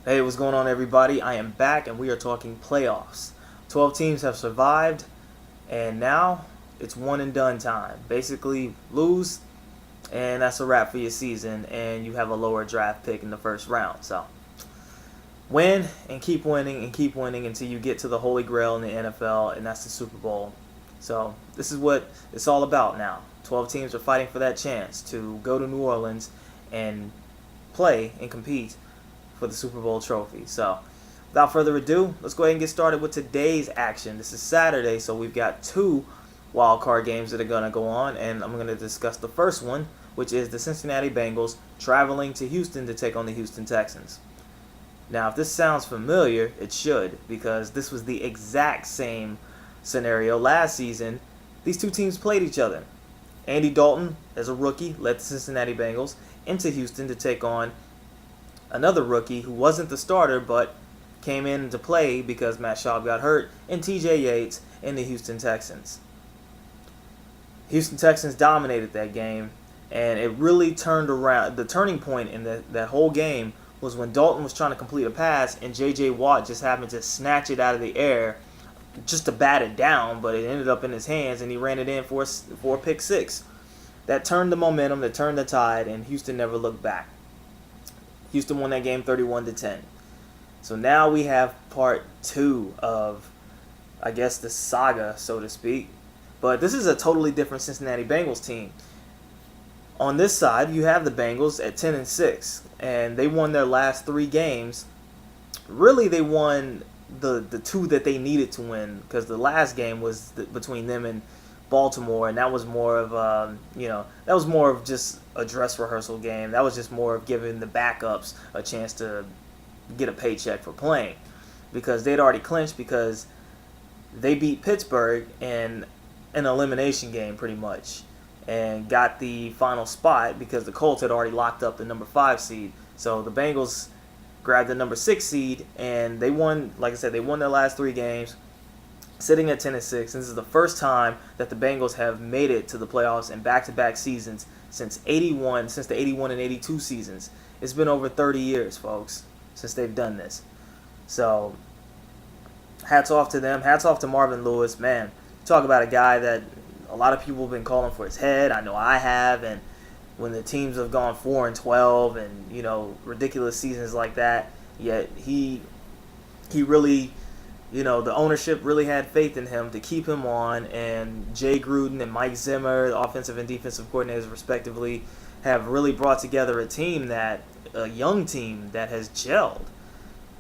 Hey, what's going on, everybody? I am back, and we are talking playoffs. 12 teams have survived, and now it's one and done time. Basically, lose, and that's a wrap for your season, and you have a lower draft pick in the first round. So, win and keep winning until you get to the Holy Grail in the NFL, and that's the Super Bowl. So, this is what it's all about now. 12 teams are fighting for that chance to go to New Orleans and play and compete for the Super Bowl trophy. So, without further ado, let's go ahead and get started with today's action. This is Saturday, so we've got two wild card games that are going to go on, and I'm going to discuss the first one, which is the Cincinnati Bengals traveling to Houston to take on the Houston Texans. Now, if this sounds familiar, it should, because this was the exact same scenario last season. These two teams played each other. Andy Dalton, as a rookie, led the Cincinnati Bengals into Houston to take on another rookie who wasn't the starter but came in to play because Matt Schaub got hurt, and TJ Yates and the Houston Texans. Houston Texans dominated that game, and it really turned around. The turning point in that whole game was when Dalton was trying to complete a pass and J.J. Watt just happened to snatch it out of the air just to bat it down, but it ended up in his hands and he ran it in for a pick six. That turned the momentum, that turned the tide, and Houston never looked back. Houston won that game 31-10. So now we have part two of, I guess, the saga, so to speak. But this is a totally different Cincinnati Bengals team. On this side, you have the Bengals at 10-6, and they won their last three games. Really, they won the two that they needed to win, because the last game was between them and Baltimore, and that was more of that was more of just a dress rehearsal game. That was just more of giving the backups a chance to get a paycheck for playing, because they'd already clinched because they beat Pittsburgh in an elimination game pretty much and got the final spot because the Colts had already locked up the number 5 seed. So the Bengals grabbed the number 6 seed, and they won. Like I said, they won their last three games, sitting at 10-6. This is the first time that the Bengals have made it to the playoffs in back-to-back seasons since the 81 and 82 seasons. It's been over 30 years, folks, since they've done this. So, hats off to them. Hats off to Marvin Lewis. Man, talk about a guy that a lot of people have been calling for his head. I know I have. And when the teams have gone 4-12 and, ridiculous seasons like that, yet he really, the ownership really had faith in him to keep him on, and Jay Gruden and Mike Zimmer, the offensive and defensive coordinators respectively, have really brought together a young team that has gelled.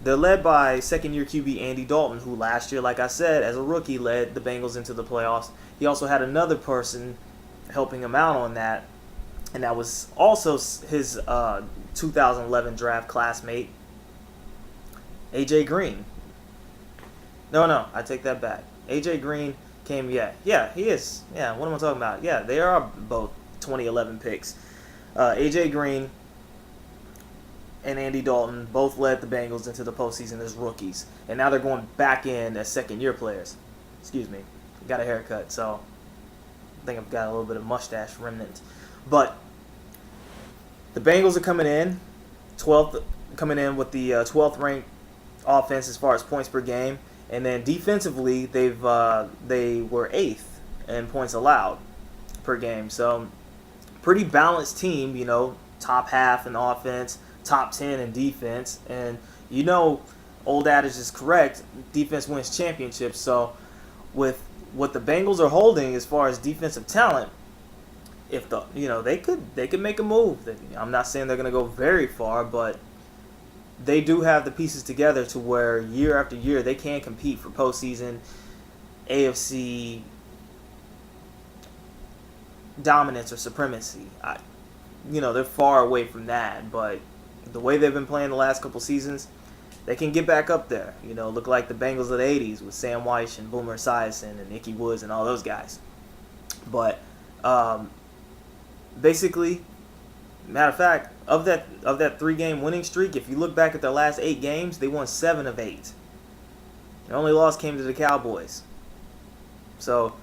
They're led by second-year QB Andy Dalton, who last year, like I said, as a rookie, led the Bengals into the playoffs. He also had another person helping him out on that, and that was also his 2011 draft classmate, A.J. Green. No, I take that back. A.J. Green came, he is. Yeah, what am I talking about? Yeah, they are both 2011 picks. A.J. Green and Andy Dalton both led the Bengals into the postseason as rookies, and now they're going back in as second-year players. Excuse me. Got a haircut, so I think I've got a little bit of mustache remnant. But the Bengals are coming in with the 12th ranked offense as far as points per game. And then defensively, they were 8th in points allowed per game. So pretty balanced team, top half in offense, top 10 in defense. And old adage is correct, defense wins championships. So with what the Bengals are holding as far as defensive talent, if they could make a move. I'm not saying they're going to go very far, but they do have the pieces together to where year after year they can compete for postseason, AFC dominance or supremacy. They're far away from that, but the way they've been playing the last couple seasons, they can get back up there. Look like the Bengals of the 80s with Sam Weish and Boomer Esiason and Ickey Woods and all those guys. But basically, matter of fact, of that 3-game winning streak, if you look back at their last 8 games, they won 7 of 8. Their only loss came to the Cowboys. So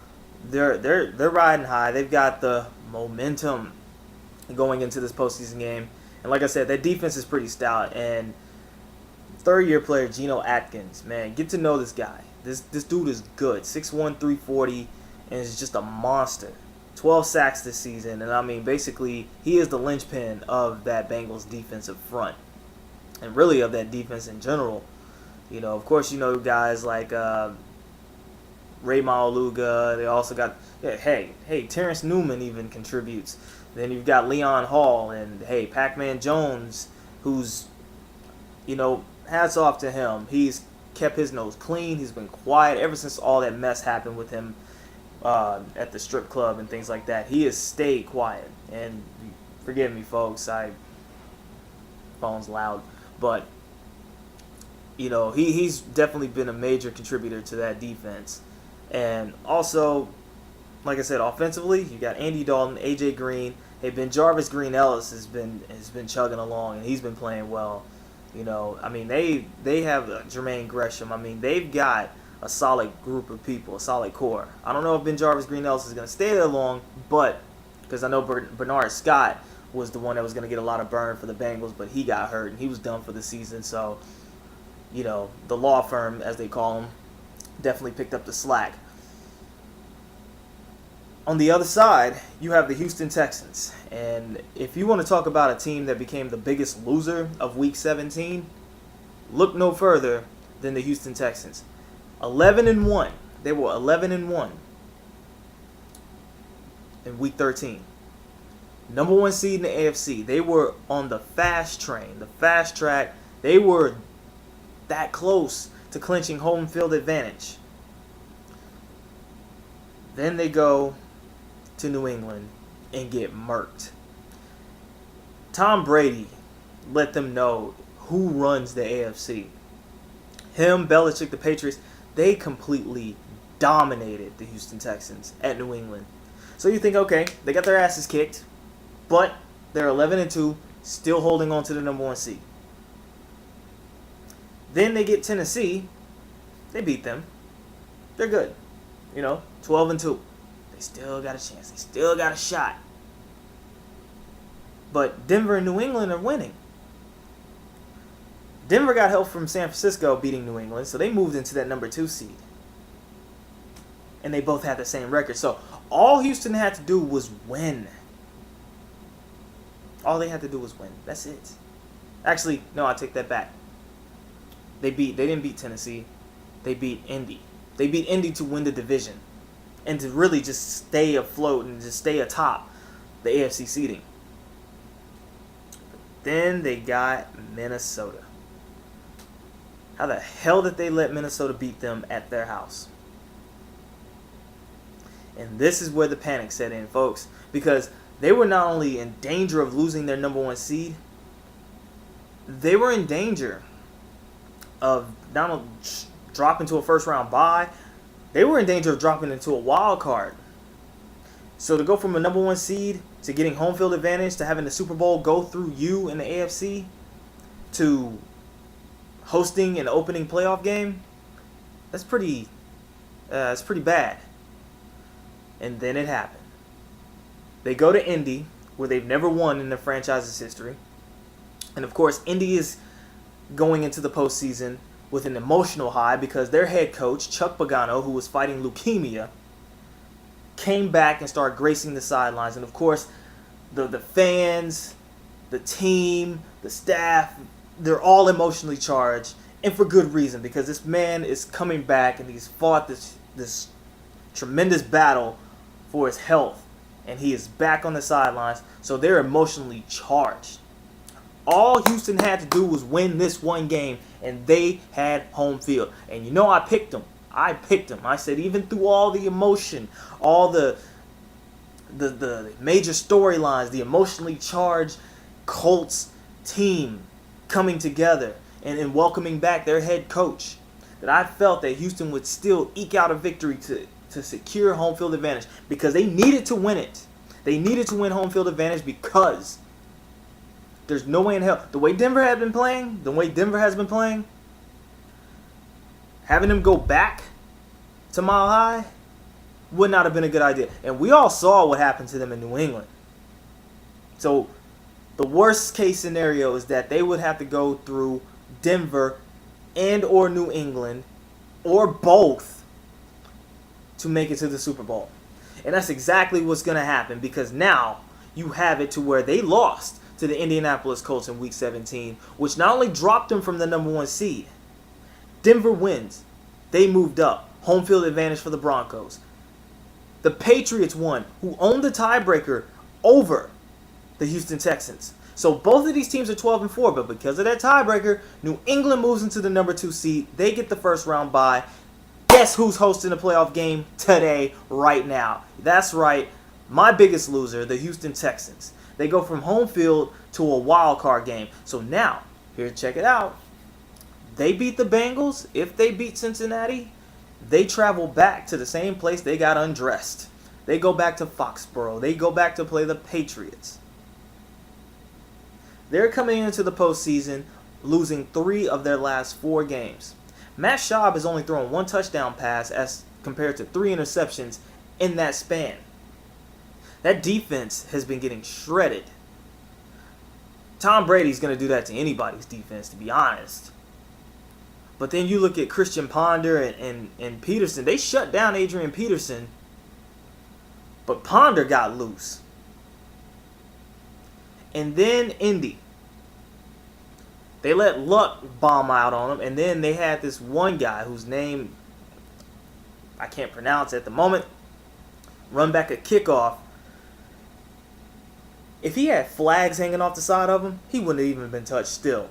they're riding high. They've got the momentum going into this postseason game. And like I said, that defense is pretty stout. And third-year player Geno Atkins. Man, get to know this guy. This dude is good. 6'1", 340, and is just a monster. 12 sacks this season, and I mean, basically, he is the linchpin of that Bengals defensive front, and really of that defense in general. You know, of course, you know guys like Ray Maluga. They also got, hey, Terrence Newman even contributes. Then you've got Leon Hall and, hey, Pac-Man Jones, who's, you know, hats off to him. He's kept his nose clean. He's been quiet ever since all that mess happened with him at the strip club and things like that. He has stayed quiet. And forgive me, folks, phone's loud. But, you know, he's definitely been a major contributor to that defense. And also, like I said, offensively, you got Andy Dalton, AJ Green. Hey, Ben Jarvis Green Ellis has been chugging along, and he's been playing well. You know, I mean, they have Jermaine Gresham. I mean, they've got a solid group of people, a solid core. I don't know if Ben Jarvis Green Ellis is going to stay there long, but because I know Bernard Scott was the one that was going to get a lot of burn for the Bengals, but he got hurt, and he was done for the season. So, you know, the law firm, as they call them, definitely picked up the slack. On the other side, you have the Houston Texans. And if you want to talk about a team that became the biggest loser of Week 17, look no further than the Houston Texans. 11-1. They were 11-1 in Week 13. Number 1 seed in the AFC. They were on the fast train, the fast track. They were that close to clinching home field advantage. Then they go to New England and get murked. Tom Brady let them know who runs the AFC. Him, Belichick, the Patriots, they completely dominated the Houston Texans at New England. So you think, okay, they got their asses kicked, but they're 11-2, still holding on to the number 1 seed. Then they get Tennessee. They beat them. They're good. You know, 12-2. They still got a chance. They still got a shot. But Denver and New England are winning. Denver got help from San Francisco beating New England, so they moved into that number 2 seed. And they both had the same record. So all Houston had to do was win. All they had to do was win. That's it. Actually, no, I take that back. They didn't beat Tennessee. They beat Indy. They beat Indy to win the division and to really just stay afloat and just stay atop the AFC seeding. Then they got Minnesota. How the hell did they let Minnesota beat them at their house? And this is where the panic set in, folks, because they were not only in danger of losing their number 1 seed, they were in danger of not only dropping to a first-round bye, they were in danger of dropping into a wild card. So to go from a number 1 seed to getting home field advantage to having the Super Bowl go through you in the AFC to hosting an opening playoff game, that's pretty bad. And then it happened. They go to Indy, where they've never won in their franchise's history. And of course, Indy is going into the postseason with an emotional high because their head coach, Chuck Pagano, who was fighting leukemia, came back and started gracing the sidelines. And of course, the fans, the team, the staff, they're all emotionally charged, and for good reason, because this man is coming back and he's fought this tremendous battle for his health, and he is back on the sidelines, so they're emotionally charged. All Houston had to do was win this one game, and they had home field. And you know, I picked them. I said, even through all the emotion, all the major storylines, the emotionally charged Colts team coming together and welcoming back their head coach, that I felt that Houston would still eke out a victory to secure home field advantage, because they needed to win it. They needed to win home field advantage because there's no way in hell. The way Denver has been playing, having them go back to Mile High would not have been a good idea. And we all saw what happened to them in New England. So the worst case scenario is that they would have to go through Denver and or New England or both to make it to the Super Bowl. And that's exactly what's going to happen, because now you have it to where they lost to the Indianapolis Colts in Week 17, which not only dropped them from the number 1 seed. Denver wins. They moved up. Home field advantage for the Broncos. The Patriots won, who owned the tiebreaker over the Houston Texans. So both of these teams are 12-4, but because of that tiebreaker, New England moves into the number 2 seed. They get the first round bye. Guess who's hosting the playoff game today, right now? That's right, my biggest loser, the Houston Texans. They go from home field to a wild card game. So now, here, check it out. They beat the Bengals. If they beat Cincinnati, they travel back to the same place they got undressed. They go back to Foxborough. They go back to play the Patriots. They're coming into the postseason losing 3 of their last 4 games. Matt Schaub has only thrown 1 touchdown pass as compared to 3 interceptions in that span. That defense has been getting shredded. Tom Brady's going to do that to anybody's defense, to be honest. But then you look at Christian Ponder and Peterson. They shut down Adrian Peterson, but Ponder got loose. And then Indy. They let Luck bomb out on them. And then they had this one guy whose name I can't pronounce at the moment. Run back a kickoff. If he had flags hanging off the side of him, he wouldn't have even been touched still.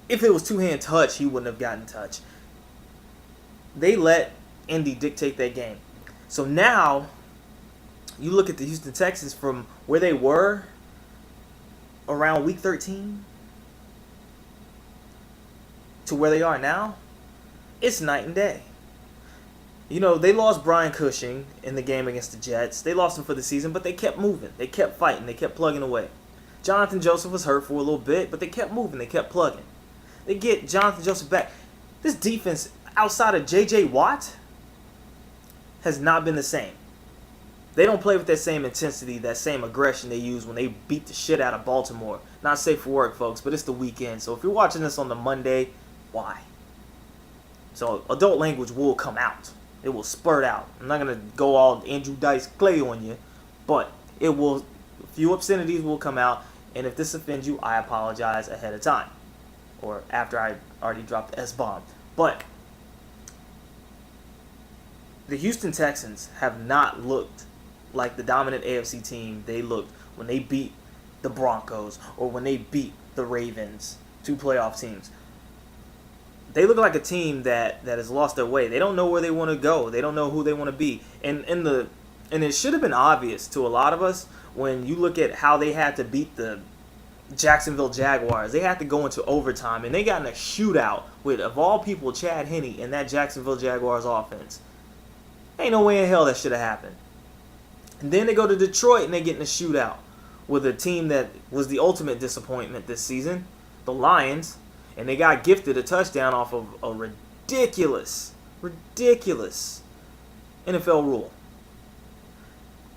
If it was 2-hand touch, he wouldn't have gotten touched. They let Indy dictate that game. So now, you look at the Houston Texans from where they were around Week 13 to where they are now, it's night and day. You know, they lost Brian Cushing in the game against the Jets. They lost him for the season, but they kept moving. They kept fighting. They kept plugging away. Jonathan Joseph was hurt for a little bit, but they kept moving. They kept plugging. They get Jonathan Joseph back. This defense, outside of J.J. Watt, has not been the same. They don't play with that same intensity, that same aggression they used when they beat the shit out of Baltimore. Not safe for work, folks, but it's the weekend. So if you're watching this on the Monday, why? So adult language will come out. It will spurt out. I'm not going to go all Andrew Dice Clay on you, but it will. A few obscenities will come out, and if this offends you, I apologize ahead of time. Or after I already dropped the S-bomb. But the Houston Texans have not looked like the dominant AFC team they looked when they beat the Broncos or when they beat the Ravens, 2 playoff teams. They look like a team that has lost their way. They don't know where they want to go. They don't know who they want to be. And it should have been obvious to a lot of us when you look at how they had to beat the Jacksonville Jaguars. They had to go into overtime, and they got in a shootout with, of all people, Chad Henne and that Jacksonville Jaguars offense. Ain't no way in hell that should have happened. And then they go to Detroit, and they get in a shootout with a team that was the ultimate disappointment this season, the Lions, and they got gifted a touchdown off of a ridiculous NFL rule.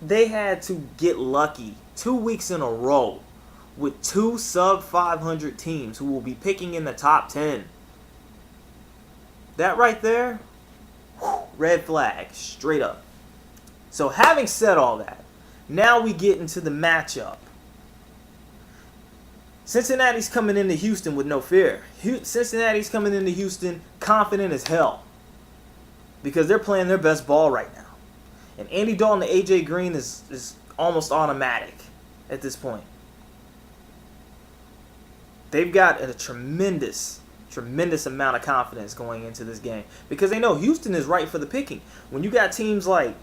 They had to get lucky 2 weeks in a row with 2 sub-500 teams who will be picking in the top 10. That right there, red flag, straight up. So having said all that, now we get into the matchup. Cincinnati's coming into Houston with no fear. Cincinnati's coming into Houston confident as hell because they're playing their best ball right now. And Andy Dalton to A.J. Green is almost automatic at this point. They've got a tremendous amount of confidence going into this game because they know Houston is right for the picking. When you got teams like,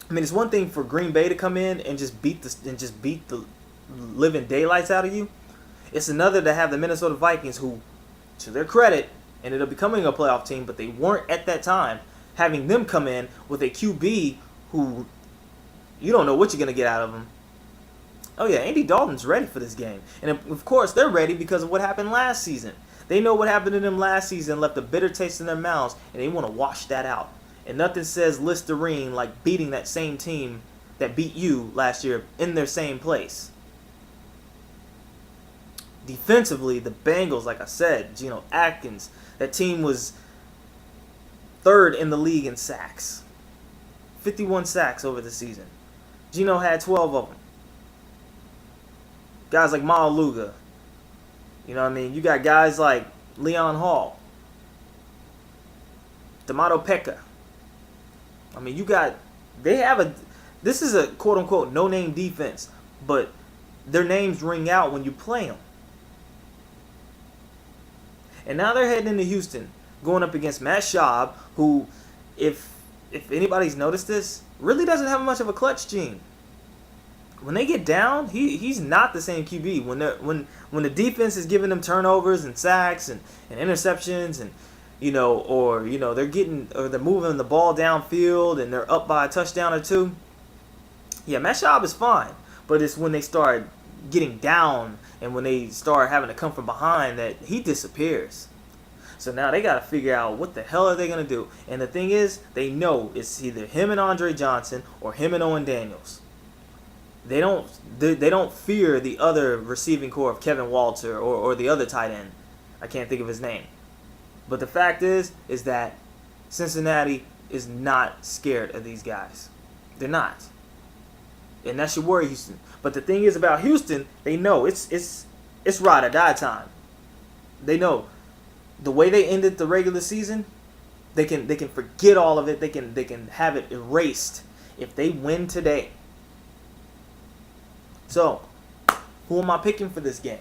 I mean, it's one thing for Green Bay to come in and just beat the living daylights out of you. It's another to have the Minnesota Vikings, who, to their credit, ended up becoming a playoff team, but they weren't at that time. Having them come in with a QB who you don't know what you're going to get out of them. Oh yeah, Andy Dalton's ready for this game. And of course, they're ready because of what happened last season. They know what happened to them last season, left a bitter taste in their mouths, and they want to wash that out. And nothing says Listerine like beating that same team that beat you last year in their same place. Defensively, the Bengals, like I said, Geno Atkins, that team was third in the league in sacks. 51 sacks over the season. Geno had 12 of them. Guys like Maaluga. You know what I mean? You got guys like Leon Hall. D'Amato Pekka. I mean, this is a quote-unquote no-name defense, but their names ring out when you play them. And now they're heading into Houston, going up against Matt Schaub, who, if anybody's noticed this, really doesn't have much of a clutch gene. When they get down, he's not the same QB. When the defense is giving them turnovers and sacks and interceptions and they're moving the ball downfield and they're up by a touchdown or two. Yeah, Matt Schaub is fine, but it's when they start getting down and when they start having to come from behind that he disappears. So now they got to figure out what the hell are they going to do. And the thing is, they know it's either him and Andre Johnson or him and Owen Daniels. They don't fear the other receiving core of Kevin Walter or the other tight end. I can't think of his name. But the fact is that Cincinnati is not scared of these guys. They're not. And that should worry Houston. But the thing is about Houston, they know it's ride or die time. They know the way they ended the regular season, they can forget all of it. They can have it erased if they win today. So, who am I picking for this game?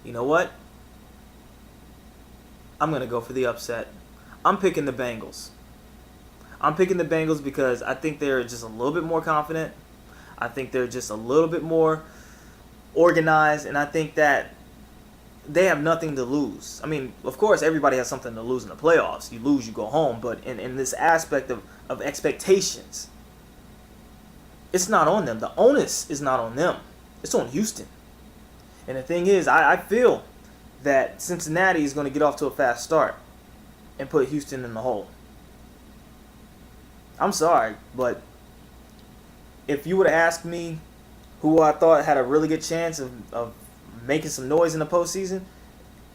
You know what? I'm going to go for the upset. I'm picking the Bengals. I'm picking the Bengals because I think they're just a little bit more confident. I think they're just a little bit more organized, and I think that they have nothing to lose. I mean, of course, everybody has something to lose in the playoffs. You lose, you go home. But in this aspect of expectations, it's not on them. The onus is not on them. It's on Houston. And the thing is, I feel that Cincinnati is going to get off to a fast start and put Houston in the hole. I'm sorry, but if you would have asked me who I thought had a really good chance of making some noise in the postseason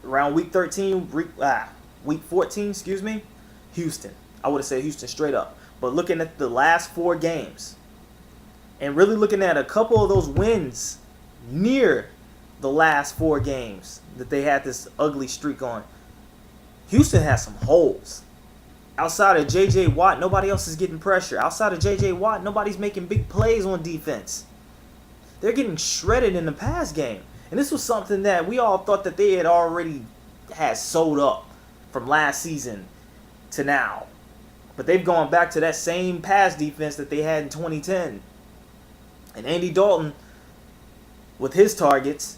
around week 14, Houston. I would have said Houston straight up. But looking at the last 4 games and really looking at a couple of those wins near the last 4 games that they had this ugly streak on, Houston has some holes. Outside of J.J. Watt, nobody else is getting pressure. Outside of J.J. Watt, nobody's making big plays on defense. They're getting shredded in the pass game. And this was something that we all thought that they had already had sewed up from last season to now. But they've gone back to that same pass defense that they had in 2010. And Andy Dalton, with his targets,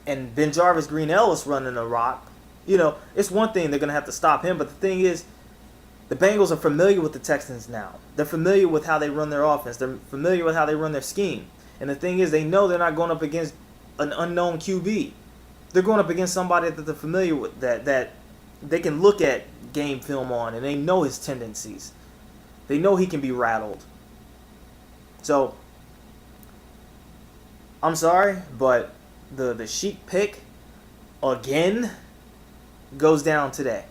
and Ben Jarvis Green Ellis running a rock, it's one thing they're going to have to stop him. But the thing is, the Bengals are familiar with the Texans now. They're familiar with how they run their offense. They're familiar with how they run their scheme. And the thing is, they know they're not going up against an unknown QB. They're going up against somebody that they're familiar with, that they can look at game film on, and they know his tendencies. They know he can be rattled. So, I'm sorry, but the Sheik pick, again, goes down today.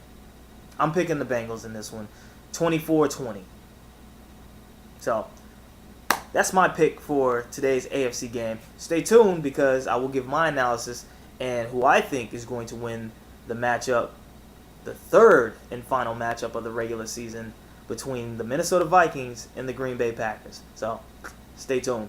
I'm picking the Bengals in this one, 24-20. So, that's my pick for today's AFC game. Stay tuned because I will give my analysis and who I think is going to win the matchup, the third and final matchup of the regular season between the Minnesota Vikings and the Green Bay Packers. So, stay tuned.